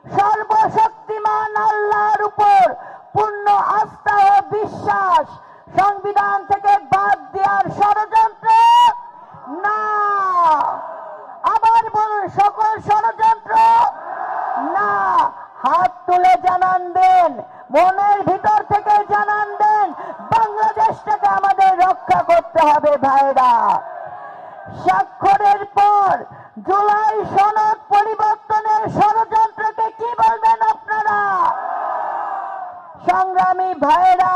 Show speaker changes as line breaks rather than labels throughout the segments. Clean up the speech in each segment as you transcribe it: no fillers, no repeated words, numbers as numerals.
সর্বশক্তিমান আল্লাহর উপর পূর্ণ আস্থা ও বিশ্বাস, সংবিধান থেকে বাদ দেওয়ার ষড়যন্ত্র না। আবার বলুন, সকল ষড়যন্ত্র না। হাত তুলে জানান দেন, মনের ভিতর থেকে জানান দেন, বাংলাদেশটাকে আমাদের রক্ষা করতে হবে ভাইরা। স্বাক্ষরের পর জুলাই সনদ পরিবর্তনের ষড়যন্ত্রকে কি বলবেন আপনারা? সংগ্রামী ভাইরা,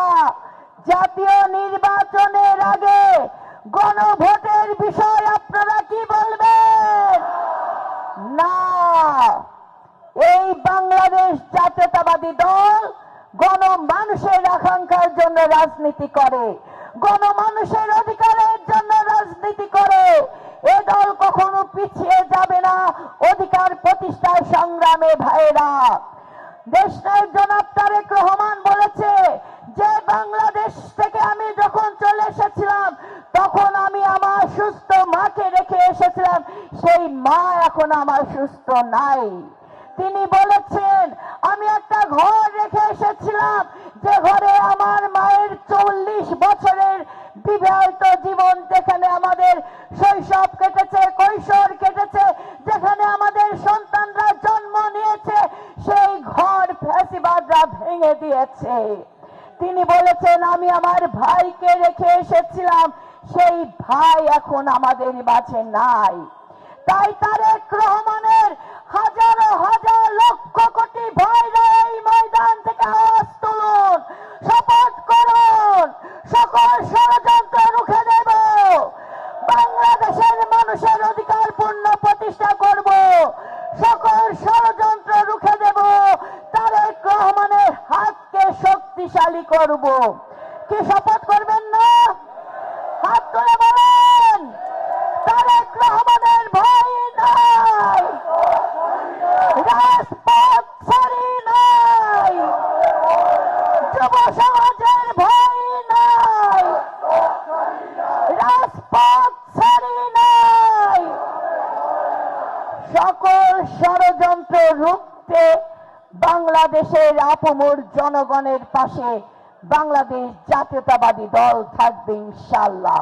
জাতীয় নির্বাচনের আগে গণভোটের বিষয় আপনারা কি বলবেন? না। এই বাংলাদেশ জাতীয়তাবাদী দল গণমানুষের আকাঙ্ক্ষার জন্য রাজনীতি করে, গণমানুষের অধিকারের জন্য রাজনীতি করে। এ দল কখনো পিছিয়ে যাবে না অধিকার প্রতিষ্ঠার সংগ্রামে ভাইরা। দেশনায়ক জনাব তারেক রহমান বলেছে যে বাংলাদেশ থেকে আমি যখন চলে এসেছিলাম তখন আমি আমার সুস্থ মাকে রেখে এসেছিলাম, সেই মা এখন আমার সুস্থ নাই। তিনি বলেছেন আমি একটা ঘর রেখে এসেছিলাম, যে ঘরে আমার মায়ের 40 বছরের বিবাহিত জীবন, যেখানে আমাদের শৈশব কেটেছে, কৈশোর কেটেছে, যেখানে আমাদের সন্তানরা জন্ম নিয়েছে, সেই ঘর ফ্যাসিবাদরা ভেঙে দিয়েছে। তিনি বলেছেন আমি আমার ভাইকে রেখে এসেছিলাম, সেই ভাই এখন আমাদের মাঝে নাই। তাই তারেক রহমানের হাজারো হাজার লক্ষ কোটি ভাইরা এই ময়দান থেকে আওয়াজ তুলুন, শপথ করুন, সকল ষড়যন্ত্র রুখে দেব, বাংলাদেশের মানুষের অধিকার পূর্ণ প্রতিষ্ঠা করব, সকল ষড়যন্ত্র রুখে দেব, তারেক রহমানের হাতকে শক্তিশালী করব। কি শপথ করবেন না? হাত তুলে বলেন, তারেক রহমানের ভয় নাই, রাজপথ ছাড়ি নাই, যুব সমাজের ভয় নাই, রাজপথ ছাড়ি নাই। সকল ষড়যন্ত্র রুখতে বাংলাদেশের আপামর জনগণের পাশে বাংলাদেশ জাতীয়তাবাদী দল থাকবে ইনশাআল্লাহ।